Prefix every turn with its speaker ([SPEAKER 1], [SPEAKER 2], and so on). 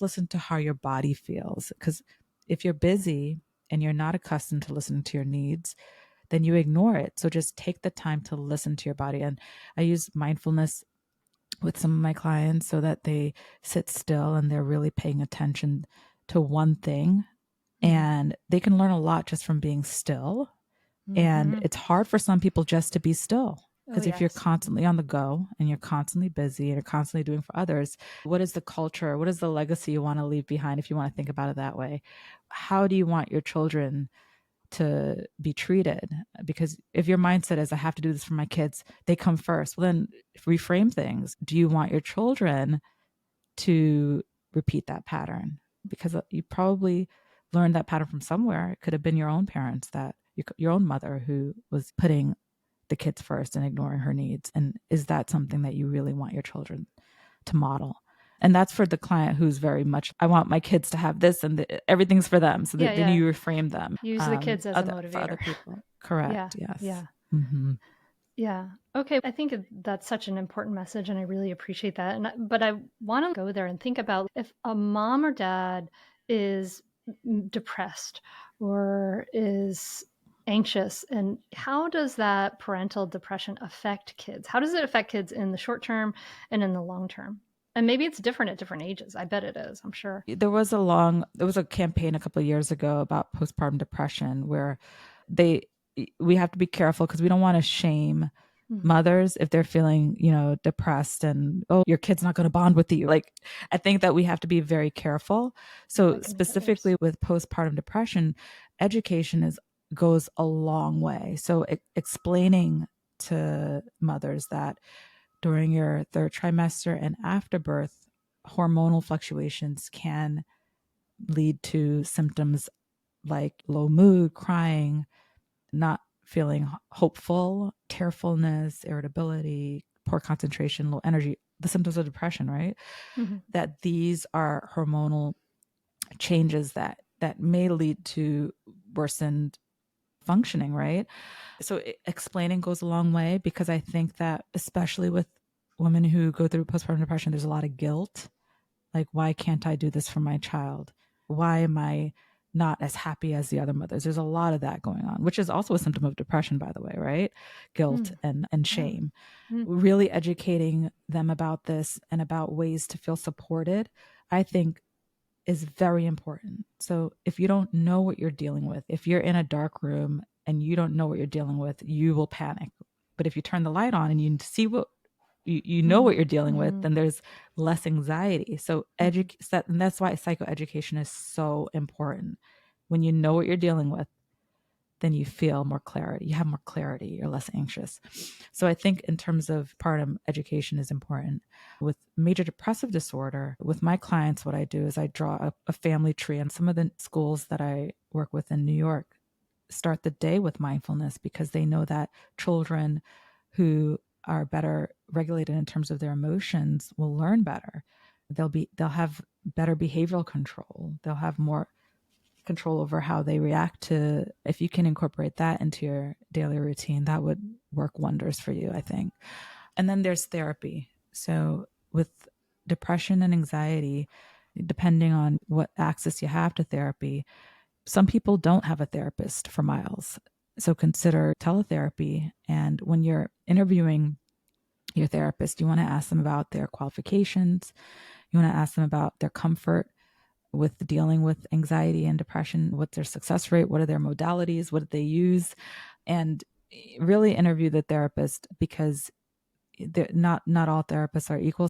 [SPEAKER 1] listen to how your body feels. Because if you're busy and you're not accustomed to listening to your needs, then you ignore it. So just take the time to listen to your body. And I use mindfulness with some of my clients so that they sit still and they're really paying attention to one thing. And they can learn a lot just from being still. And it's hard for some people just to be still. Because if you're constantly on the go and you're constantly busy and you're constantly doing for others, what is the culture? What is the legacy you want to leave behind if you want to think about it that way? How do you want your children to be treated? Because if your mindset is, I have to do this for my kids, they come first. Well, then reframe things. Do you want your children to repeat that pattern? Because you probably learned that pattern from somewhere. It could have been your own parents, that your own mother who was putting the kids first and ignoring her needs. And is that something that you really want your children to model? And that's for the client who's very much, I want my kids to have this and everything's for them. So then you reframe them.
[SPEAKER 2] Use the kids as a motivator.
[SPEAKER 1] For other people. Correct.
[SPEAKER 2] Yeah.
[SPEAKER 1] Yes.
[SPEAKER 2] Yeah.
[SPEAKER 1] Mm-hmm.
[SPEAKER 2] Yeah. Okay. I think that's such an important message and I really appreciate that. But I want to go there and think about if a mom or dad is depressed or is anxious, and how does that parental depression affect kids? How does it affect kids in the short term and in the long term? And maybe it's different at different ages. I bet it is, I'm sure.
[SPEAKER 1] There was a campaign a couple of years ago about postpartum depression where we have to be careful because we don't want to shame mothers if they're feeling, depressed and, oh, your kid's not going to bond with you. Like, I think that we have to be very careful. So specifically with postpartum depression, education goes a long way. So explaining to mothers that during your third trimester and after birth, hormonal fluctuations can lead to symptoms like low mood, crying, not feeling hopeful, tearfulness, irritability, poor concentration, low energy, the symptoms of depression, right? That these are hormonal changes that may lead to worsened functioning, right? So explaining goes a long way, because I think that especially with women who go through postpartum depression, there's a lot of guilt. Like, why can't I do this for my child? Why am I not as happy as the other mothers? There's a lot of that going on, which is also a symptom of depression, by the way, right? Guilt and shame. Really educating them about this and about ways to feel supported, I think, is very important. So if you don't know what you're dealing with, if you're in a dark room and you don't know what you're dealing with, you will panic. But if you turn the light on and you see what you know what you're dealing with, then there's less anxiety. So and that's why psychoeducation is so important. When you know what you're dealing with, then you feel more clarity. You have more clarity. You're less anxious. So I think in terms of postpartum education is important. With major depressive disorder, with my clients, what I do is I draw a family tree. And some of the schools that I work with in New York start the day with mindfulness, because they know that children who are better regulated in terms of their emotions will learn better. They'll have better behavioral control. They'll have more control over how they react to. If you can incorporate that into your daily routine, that would work wonders for you, I think. And then there's therapy. So with depression and anxiety, depending on what access you have to therapy, some people don't have a therapist for miles. So consider teletherapy. And when you're interviewing your therapist, you want to ask them about their qualifications. You want to ask them about their comfort with dealing with anxiety and depression. What's their success rate? What are their modalities? What did they use? And really interview the therapist, because not all therapists are equal.